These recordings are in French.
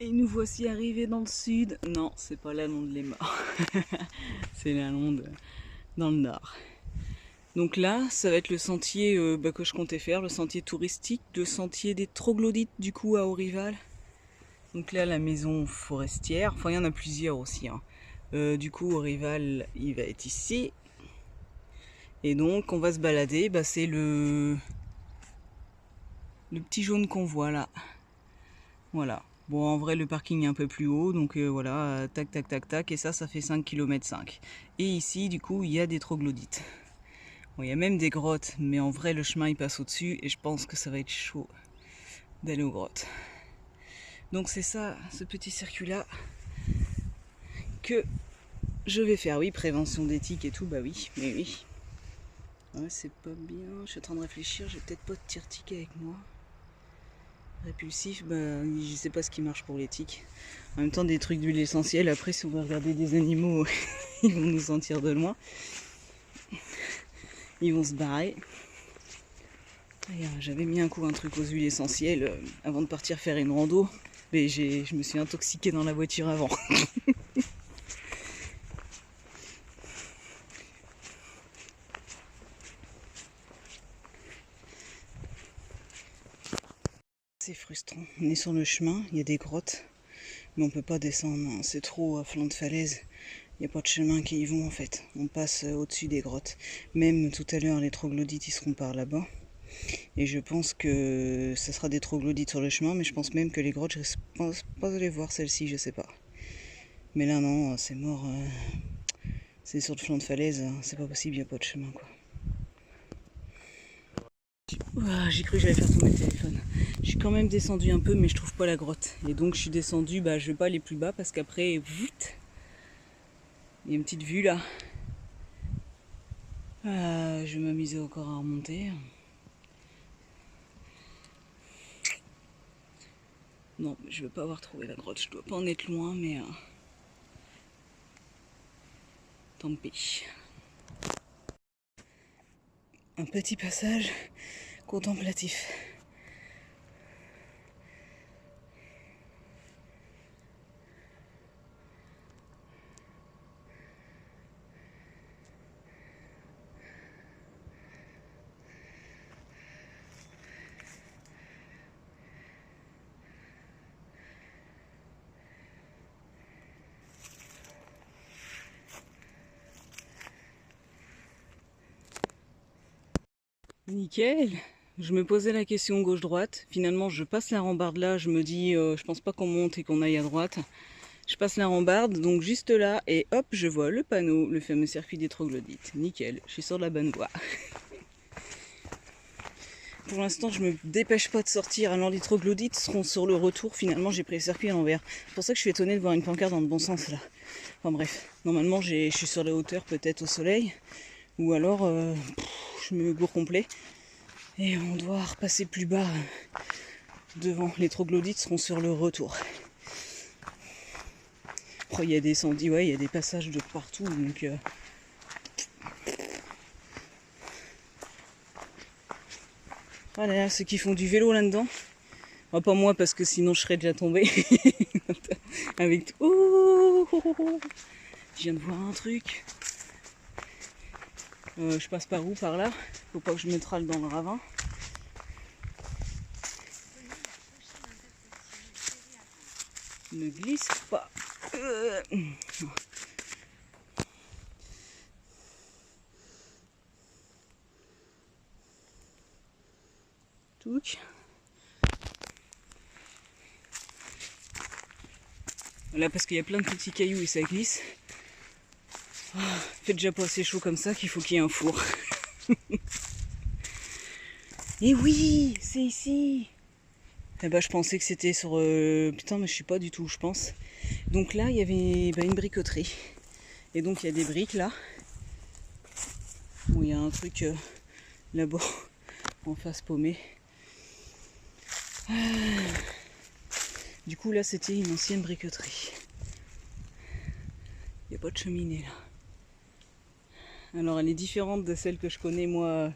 Et nous voici arrivés dans le sud. Non, c'est pas la Londe les Morts. C'est la Londe dans le nord. Donc là, ça va être le sentier que je comptais faire, le sentier touristique, le sentier des troglodytes du coup à Aurival. Donc là, la maison forestière, enfin il y en a plusieurs aussi. Hein. Du coup, Aurival, il va être ici. Et donc, on va se balader, c'est le petit jaune qu'on voit là. Voilà. Bon, en vrai, le parking est un peu plus haut, donc voilà, tac, tac, tac, tac, et ça fait 5 km 5. Et ici, du coup, il y a des troglodytes. Bon, il y a même des grottes, mais en vrai, le chemin, il passe au-dessus, et je pense que ça va être chaud d'aller aux grottes. Donc c'est ça, ce petit circuit-là, que je vais faire. Oui, prévention d'éthique et tout, bah oui, mais oui. Ouais, c'est pas bien, je suis en train de réfléchir, j'ai peut-être pas de tire-tic avec moi. Répulsif, je sais pas ce qui marche pour l'éthique. En même temps, des trucs d'huile essentielle, après, si on va regarder des animaux, ils vont nous sentir de loin. Ils vont se barrer. J'avais mis un coup un truc aux huiles essentielles avant de partir faire une rando, mais je me suis intoxiquée dans la voiture avant. C'est frustrant. On est sur le chemin, il y a des grottes, mais on peut pas descendre. C'est trop à flanc de falaise. Il n'y a pas de chemin qui y vont en fait. On passe au-dessus des grottes. Même tout à l'heure, les troglodytes, ils seront par là-bas. Et je pense que ça sera des troglodytes sur le chemin, mais je pense même que les grottes, je pense pas les voir celles-ci, je sais pas. Mais là, non, c'est mort. C'est sur le flanc de falaise, c'est pas possible, il n'y a pas de chemin quoi. J'ai cru que j'allais faire tomber le téléphone. Je suis quand même descendue un peu, mais je trouve pas la grotte. Et donc je suis descendue, je vais pas aller plus bas parce qu'après, vite, il y a une petite vue là. Je vais m'amuser encore à remonter. Non, je vais pas avoir trouvé la grotte. Je dois pas en être loin, mais tant pis. Un petit passage contemplatif. Nickel. Je me posais la question gauche-droite. Finalement, je passe la rambarde là. Je me dis, je pense pas qu'on monte et qu'on aille à droite. Je passe la rambarde, donc juste là, et hop, je vois le panneau, le fameux circuit des troglodytes. Nickel, je suis sur la bonne voie. Pour l'instant, je me dépêche pas de sortir. Alors les troglodytes seront sur le retour. Finalement, j'ai pris le circuit à l'envers. C'est pour ça que je suis étonnée de voir une pancarte dans le bon sens là. Enfin bref, normalement, je suis sur la hauteur, peut-être au soleil. Ou alors, je me gourre complet. Et on doit repasser plus bas devant. Les troglodytes seront sur le retour. Il y a des sentiers, ouais, il y a des passages de partout, donc voilà, ceux qui font du vélo là-dedans. Pas moi parce que sinon je serais déjà tombée. Avec tout. Oh, oh, oh, oh. Je viens de voir un truc. Je passe par où? Par là. Faut pas que je me trale dans le ravin. Ne glisse pas. Touc. Là parce qu'il y a plein de petits cailloux et ça glisse. Fait déjà pas assez chaud comme ça qu'il faut qu'il y ait un four. Et oui, c'est ici. Eh je pensais que c'était sur... Putain, mais je suis pas du tout, je pense. Donc là, il y avait une briqueterie. Et donc, il y a des briques là. Bon, il y a un truc là-bas, en face paumé. Du coup, là, c'était une ancienne briqueterie. Il n'y a pas de cheminée là. Alors, elle est différente de celle que je connais, moi,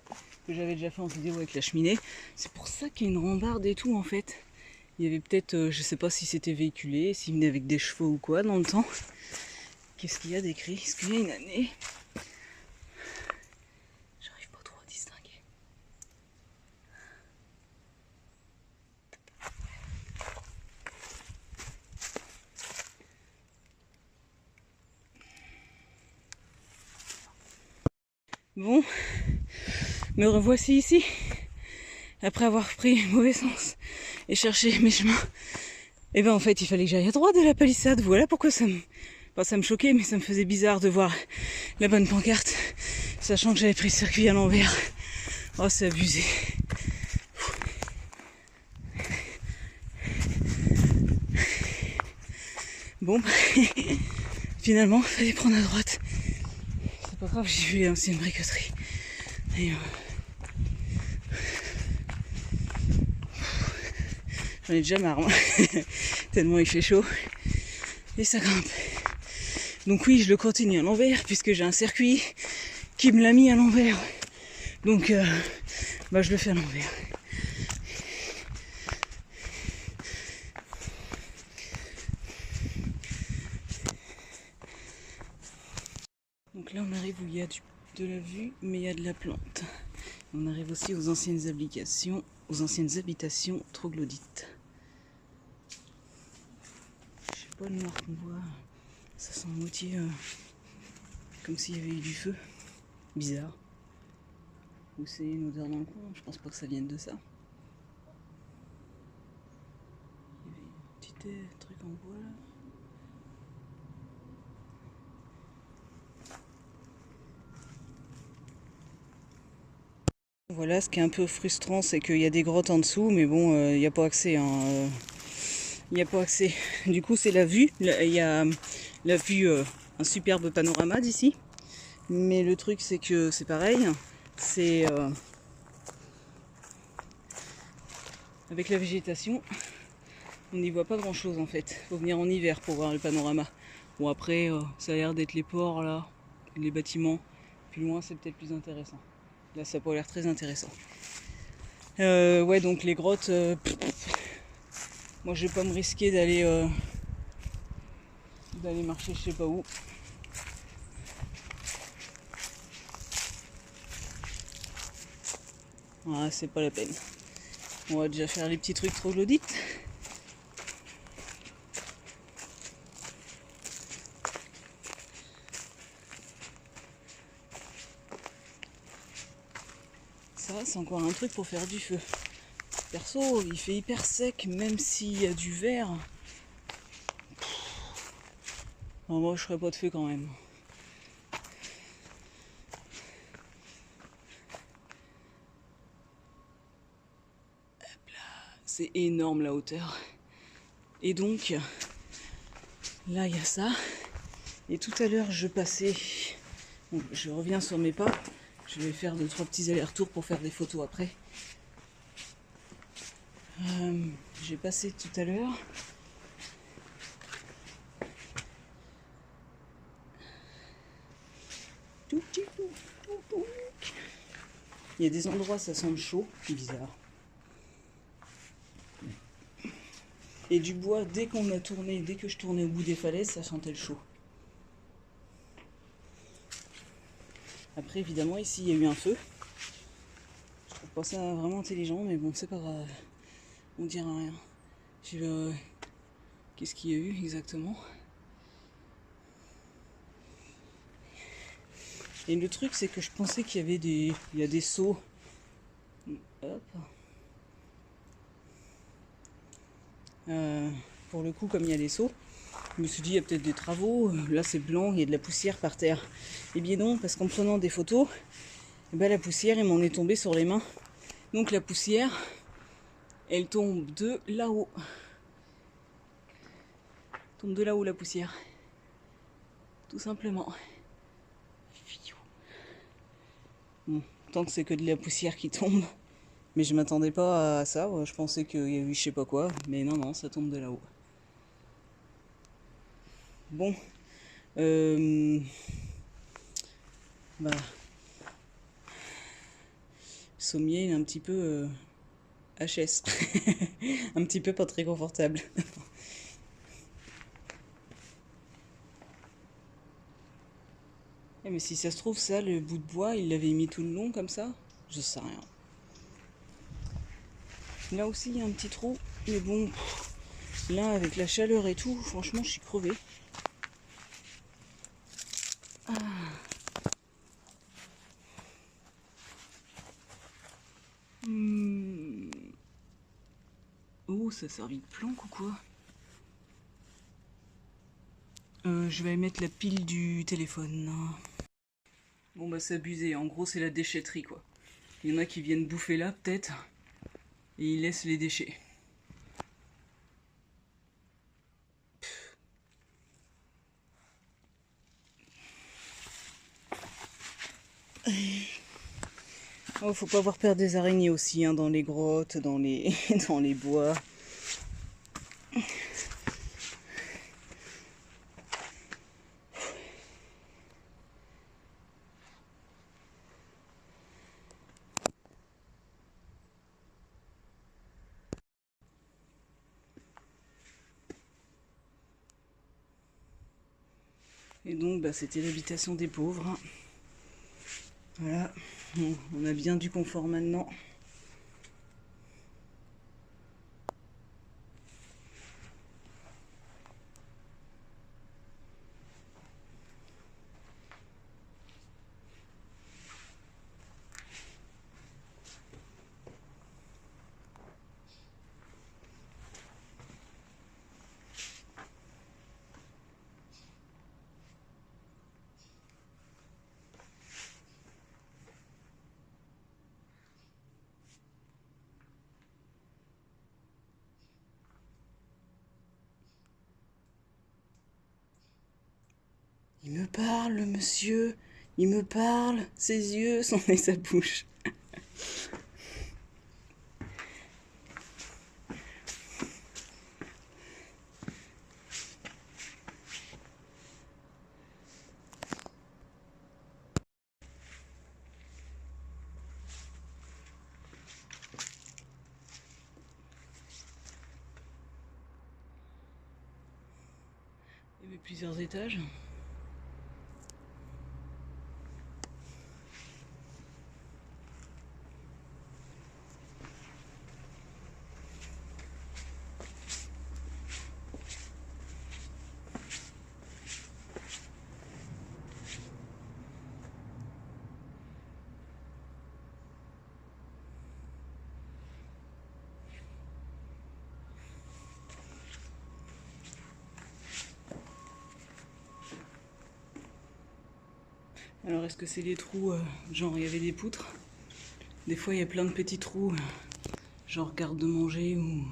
que j'avais déjà fait en vidéo avec la cheminée. C'est pour ça qu'il y a une rambarde et tout, en fait. Il y avait peut-être, je sais pas si c'était véhiculé, s'il venait avec des chevaux ou quoi dans le temps. Qu'est-ce qu'il y a d'écrit? Est-ce qu'il y a une année? J'arrive pas trop à distinguer. Bon, me revoici ici, après avoir pris mauvais sens et cherché mes chemins. Et ben en fait, il fallait que j'aille à droite de la palissade. Voilà pourquoi ça me choquait, mais ça me faisait bizarre de voir la bonne pancarte, sachant que j'avais pris le circuit à l'envers. Oh, c'est abusé. Bon, finalement, il fallait prendre à droite. C'est pas grave, j'ai vu l'ancienne briqueterie. Et j'en ai déjà marre, tellement il fait chaud. Et ça grimpe. Donc oui, je le continue à l'envers, puisque j'ai un circuit qui me l'a mis à l'envers. Donc, je le fais à l'envers. Donc là, on arrive où il y a de la vue, mais il y a de la plante. On arrive aussi aux anciennes habitations troglodytes. Je sais pas le noir qu'on voit. Ça sent moitié comme s'il y avait eu du feu. Bizarre. Ou c'est une odeur dans le coin, je pense pas que ça vienne de ça. Il y avait un petit truc en bois là. Voilà, ce qui est un peu frustrant, c'est qu'il y a des grottes en dessous, mais bon, il n'y a pas accès. Il n'y a pas accès. Du coup, c'est la vue. Il y a la vue, un superbe panorama d'ici. Mais le truc, c'est que c'est pareil. C'est avec la végétation, on n'y voit pas grand chose en fait. Faut venir en hiver pour voir le panorama. Bon, après, ça a l'air d'être les ports là, les bâtiments. Plus loin, c'est peut-être plus intéressant. Là, ça peut l'air très intéressant. Ouais, donc les grottes, moi je vais pas me risquer d'aller marcher je sais pas où. Ah, c'est pas la peine. On va déjà faire les petits trucs troglodytes. Ça, c'est encore un truc pour faire du feu. Perso, il fait hyper sec, même s'il y a du verre. Non, moi, je ferais pas de feu quand même. C'est énorme la hauteur. Et donc, là, il y a ça. Et tout à l'heure, je passais... Bon, je reviens sur mes pas. Je vais faire 2-3 petits allers-retours pour faire des photos après. J'ai passé tout à l'heure. Il y a des endroits, ça sent le chaud. Bizarre. Et du bois, dès que je tournais au bout des falaises, ça sentait le chaud. Après, évidemment, ici, il y a eu un feu. Je trouve pas ça vraiment intelligent, mais bon, c'est pas grave. On dira rien. Qu'est-ce qu'il y a eu exactement? Et le truc, c'est que je pensais qu'il y avait il y a des seaux. Hop. Pour le coup, comme il y a des seaux, je me suis dit, il y a peut-être des travaux. Là, c'est blanc, il y a de la poussière par terre. Eh bien non, parce qu'en prenant des photos, la poussière, elle m'en est tombée sur les mains. Donc la poussière, elle tombe de là-haut. Tombe de là-haut la poussière. Tout simplement. Bon, tant que c'est que de la poussière qui tombe. Mais je m'attendais pas à ça. Je pensais qu'il y avait je sais pas quoi. Mais non, non, ça tombe de là-haut. Bon. Le sommier, il est un petit peu HS. Un petit peu pas très confortable. Mais si ça se trouve, ça, le bout de bois, il l'avait mis tout le long comme ça? Je sais rien. Là aussi, il y a un petit trou. Mais bon, là, avec la chaleur et tout, franchement, je suis crevée. Ah. Oh, ça servit de planque ou quoi? Je vais mettre la pile du téléphone. Bon bah c'est abusé, en gros c'est la déchetterie quoi. Il y en a qui viennent bouffer là peut-être, et ils laissent les déchets. Oh, faut pas avoir peur des araignées aussi, hein, dans les grottes, dans les, dans les bois. Et donc bah, c'était l'habitation des pauvres. Voilà, bon, on a bien du confort maintenant. Il me parle, le monsieur. Il me parle. Ses yeux, son nez, sa bouche. Il y avait plusieurs étages. Alors est-ce que c'est les trous, genre il y avait des poutres? Des fois il y a plein de petits trous, genre garde-manger ou...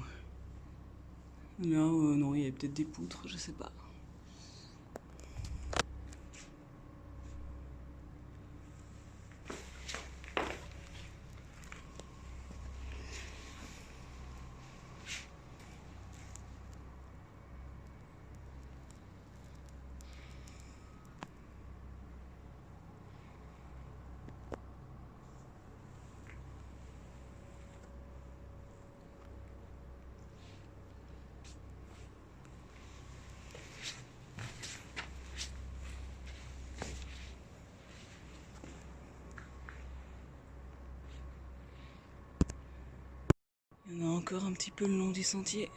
Là, non, il y avait peut-être des poutres, je sais pas. Il y en a encore un petit peu le long du sentier.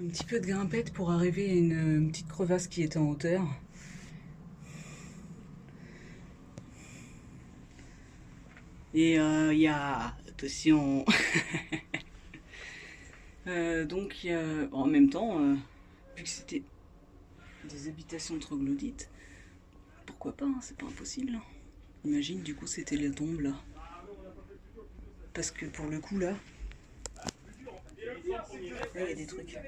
Un petit peu de grimpette pour arriver à une petite crevasse qui est en hauteur. Et il y a... Attention. Donc en même temps, vu que c'était des habitations troglodytes, pourquoi pas, hein, c'est pas impossible. Hein. Imagine, du coup, c'était la tombe là. Parce que pour le coup, là, il y a des trucs. Merde,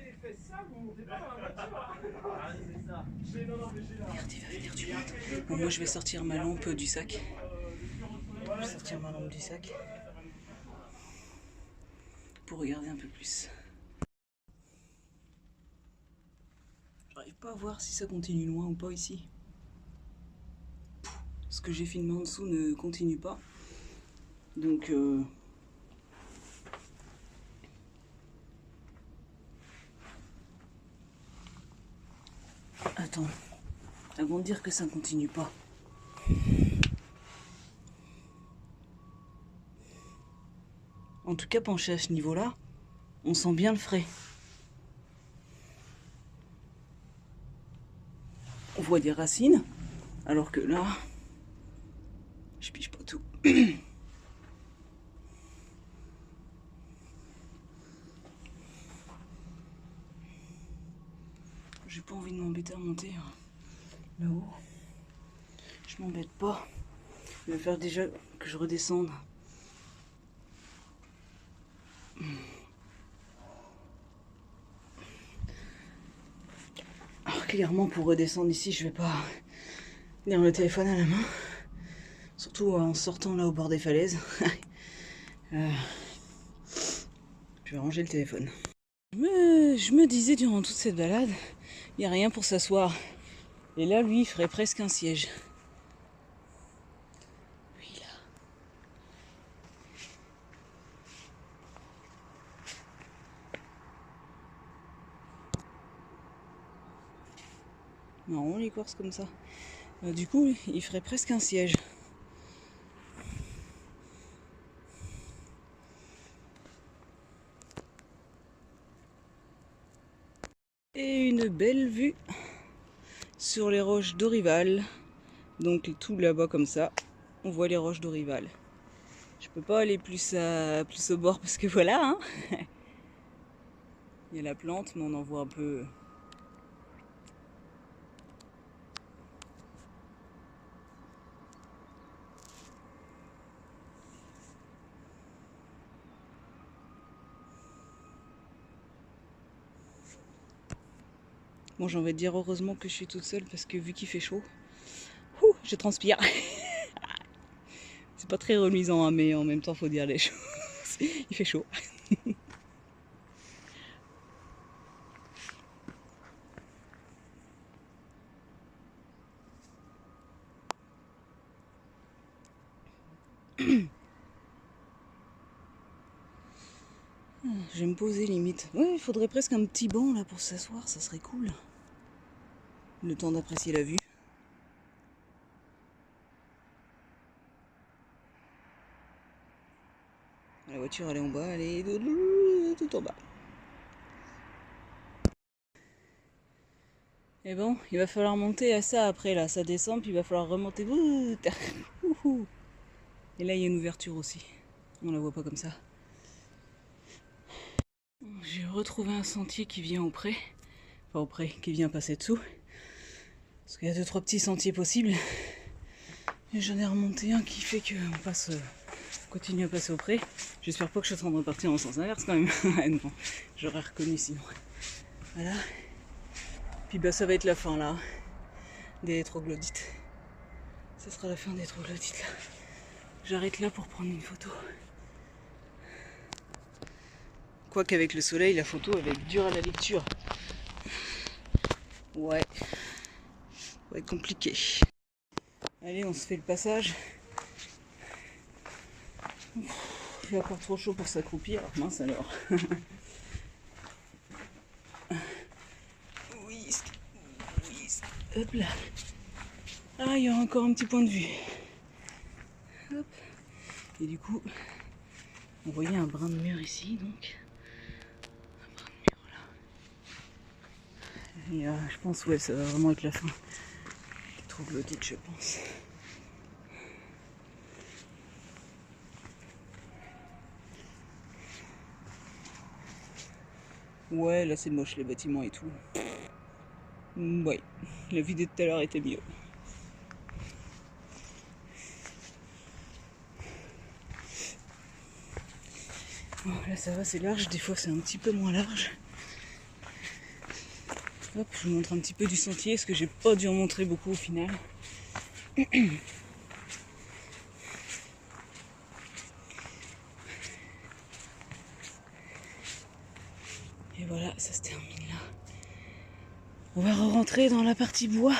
il va venir du monde. Bon, moi, je vais sortir ma lampe du sac. Je vais sortir ma lampe du sac pour regarder un peu plus. J'arrive pas à voir si ça continue loin ou pas ici. Ce que j'ai filmé en dessous ne continue pas. Donc attends, avant de dire que ça ne continue pas. En tout cas, penché à ce niveau-là, on sent bien le frais. On voit des racines, alors que là, je pige pas tout. J'ai pas envie de m'embêter à monter là-haut. Je m'embête pas. Il va falloir déjà que je redescende. Alors clairement, pour redescendre ici, je vais pas tenir le téléphone à la main. Surtout en sortant là au bord des falaises. Je vais ranger le téléphone. Je me disais durant toute cette balade, il n'y a rien pour s'asseoir. Et là, lui, il ferait presque un siège. Lui, là. Marrant, les courses comme ça. Du coup, il ferait presque un siège. Et une belle vue sur les roches d'Orival. Donc tout là-bas comme ça, on voit les roches d'Orival. Je peux pas aller plus au bord parce que voilà, hein. Il y a la plante, mais on en voit un peu. Bon, j'ai envie de dire heureusement que je suis toute seule parce que vu qu'il fait chaud, je transpire. C'est pas très reluisant, hein, mais en même temps, faut dire les choses. Il fait chaud. Je vais me poser limite. Ouais, il faudrait presque un petit banc là pour s'asseoir, ça serait cool. Le temps d'apprécier la vue. La voiture elle est en bas, elle est tout en bas. Et bon, il va falloir monter à ça après là, ça descend, puis il va falloir remonter. Et là il y a une ouverture aussi. On la voit pas comme ça. J'ai retrouvé un sentier qui vient au pré. Enfin au pré, qui vient passer dessous. Parce qu'il y a 2-3 petits sentiers possibles. Et j'en ai remonté un qui fait qu'on passe, continue à passer au pré. J'espère pas que je suis en train de repartir en sens inverse quand même. Non, j'aurais reconnu sinon. Voilà. Puis bah ça va être la fin là. Des troglodytes. Ça sera la fin des troglodytes là. J'arrête là pour prendre une photo. Quoique avec le soleil, la photo elle va être dure à la lecture. Ouais. Ça va être compliqué. Allez, on se fait le passage. Il fait encore trop chaud pour s'accroupir. Mince alors. Oui. Hop là. Ah, il y a encore un petit point de vue. Hop. Et du coup, on voyait un brin de mur ici, donc. Un brin de mur là. Et je pense, ouais, ça va vraiment être la fin. Des troglodytes, je pense. Ouais, là c'est moche les bâtiments et tout. Ouais, la vidéo de tout à l'heure était mieux. Bon, là ça va, c'est large, des fois c'est un petit peu moins large. Hop, je vous montre un petit peu du sentier, parce que j'ai pas dû en montrer beaucoup au final. Et voilà, ça se termine là. On va rentrer dans la partie bois.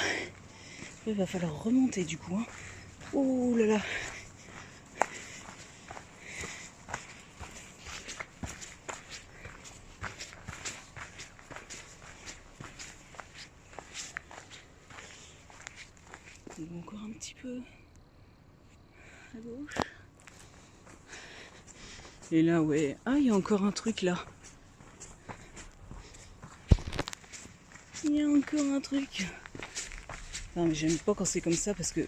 Il va falloir remonter du coup. Hein. Oh là là. On va encore un petit peu à gauche. Et là, ouais. Ah, il y a encore un truc là. Il y a encore un truc. Non, mais j'aime pas quand c'est comme ça parce que,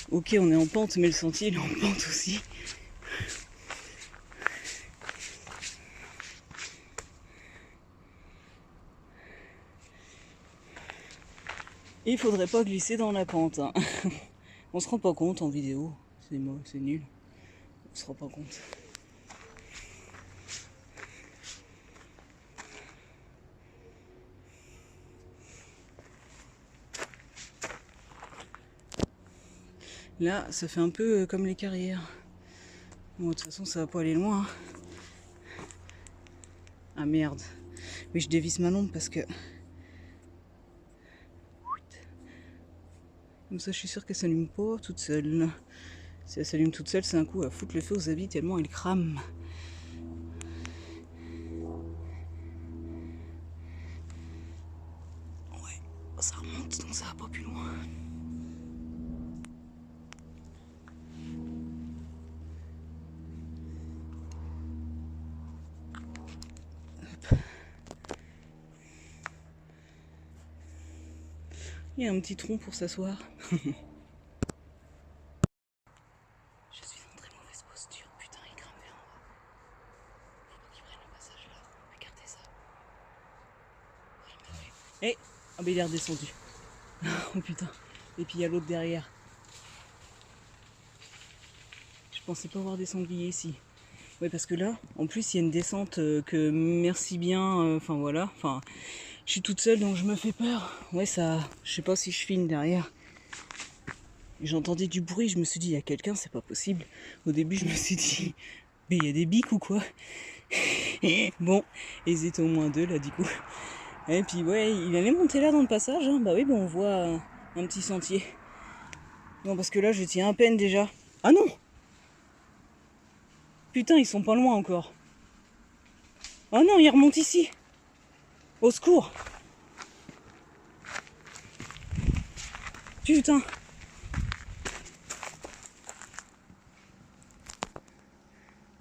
ok, on est en pente, mais le sentier il est en pente aussi. Et il faudrait pas glisser dans la pente. Hein. On se rend pas compte en vidéo. C'est nul. On se rend pas compte. Là, ça fait un peu comme les carrières. Bon, de toute façon, ça va pas aller loin. Hein. Ah merde. Mais je dévisse ma lampe parce que... Comme ça, je suis sûre qu'elle s'allume pas toute seule. Si elle s'allume toute seule, c'est un coup à foutre le feu aux habits tellement elle crame. Ouais, ça remonte, donc ça va pas plus loin. Il y a un petit tronc pour s'asseoir. Je suis en très mauvaise posture. Putain, il crame vers moi. Faut pas qu'il prenne le passage là. Regardez ça. Eh, ah ben il est redescendu. Oh putain. Et puis il y a l'autre derrière. Je pensais pas voir des sangliers ici. Ouais, parce que là, en plus, il y a une descente que merci bien. Enfin voilà. Enfin, je suis toute seule donc je me fais peur. Ouais, ça. Je sais pas si je filme derrière. J'entendais du bruit, je me suis dit, il y a quelqu'un, c'est pas possible. Au début, je me suis dit, mais il y a des biques ou quoi? Bon, ils étaient au moins deux là, du coup. Et puis, ouais, il allait monter là dans le passage. Hein. Bah oui, bon, on voit un petit sentier. Non, parce que là, je tiens à peine déjà. Ah non! Putain, ils sont pas loin encore. Oh non, ils remontent ici. Au secours! Putain!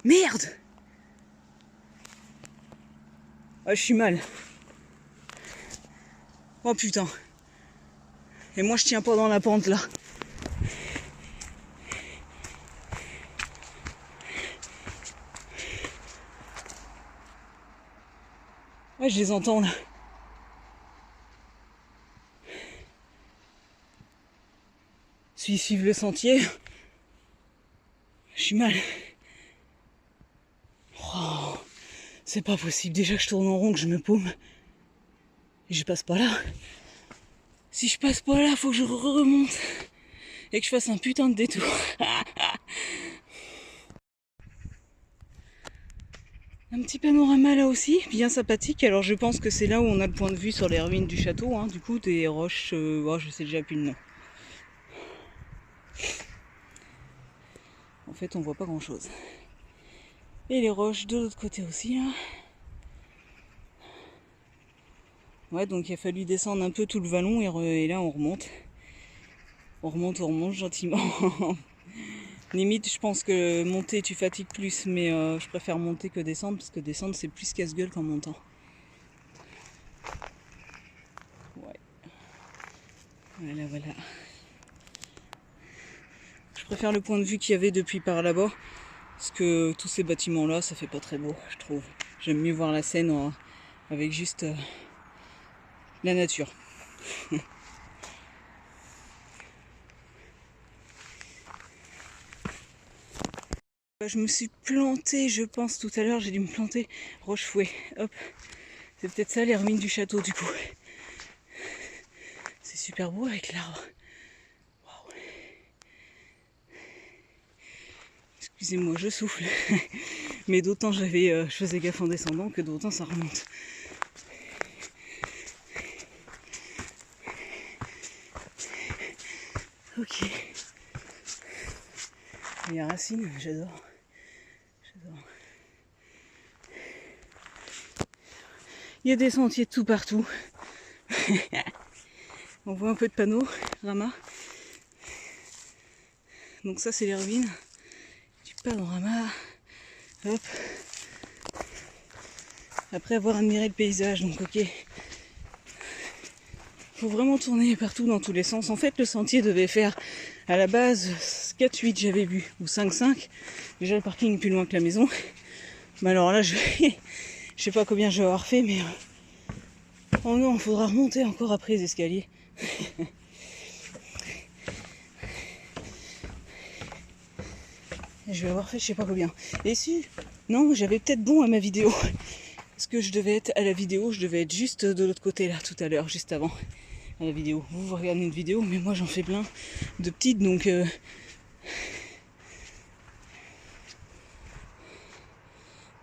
Merde! Ah, je suis mal. Oh putain. Et moi, je tiens pas dans la pente là. Ouais, je les entends là. Suivre le sentier. Je suis mal. Oh, c'est pas possible. Déjà que je tourne en rond, que je me paume. Et je passe pas là. Si je passe pas là, faut que je remonte. Et que je fasse un putain de détour. Un petit panorama là aussi, bien sympathique. Alors je pense que c'est là où on a le point de vue sur les ruines du château. Hein. Du coup, des roches... oh, je sais déjà plus le nom. En fait, on voit pas grand chose. Et les roches de l'autre côté aussi. Là. Ouais, donc il a fallu descendre un peu tout le vallon et là on remonte. On remonte gentiment. Limite, je pense que monter tu fatigues plus, mais je préfère monter que descendre parce que descendre c'est plus casse-gueule qu'en montant. Ouais. Voilà, voilà. Je préfère le point de vue qu'il y avait depuis par là-bas. Parce que tous ces bâtiments-là, ça fait pas très beau, je trouve. J'aime mieux voir la Seine avec juste la nature. Je me suis plantée, je pense, tout à l'heure, j'ai dû me planter Rochefouet. Hop, c'est peut-être ça les ruines du château du coup. C'est super beau avec l'arbre. Wow. Excusez-moi, je souffle. Mais d'autant je faisais gaffe en descendant que d'autant ça remonte. Ok. Les racines, j'adore. Il y a des sentiers de tout partout. On voit un peu de panneaux, Rama. Donc ça c'est les ruines du panorama. Hop. Après avoir admiré le paysage, donc ok. Faut vraiment tourner partout dans tous les sens. En fait le sentier devait faire à la base 4-8 j'avais vu, ou 5-5. Déjà le parking est plus loin que la maison. Mais alors là je sais pas combien je vais avoir fait, mais oh non, il faudra remonter encore après les escaliers. Je vais avoir fait je sais pas combien. Et si, non, j'avais peut-être bon à ma vidéo. Parce que je devais être à la vidéo, je devais être juste de l'autre côté là, tout à l'heure, juste avant à la vidéo. Vous regardez une vidéo, mais moi j'en fais plein de petites, donc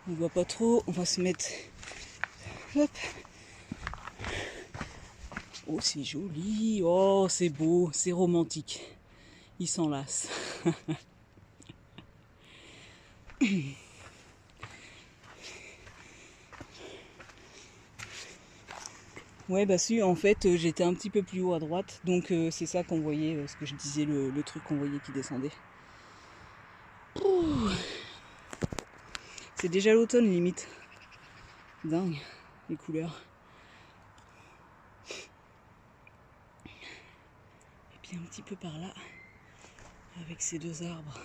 on voit pas trop. On va se mettre. Hop. Oh, c'est joli. Oh, c'est beau, c'est romantique. Il s'enlace. Ouais, bah si, en fait, j'étais un petit peu plus haut à droite, donc c'est ça qu'on voyait, ce que je disais, le truc qu'on voyait qui descendait. Ouh. C'est déjà l'automne, limite. Dingue, les couleurs. Et puis un petit peu par là, avec ces deux arbres.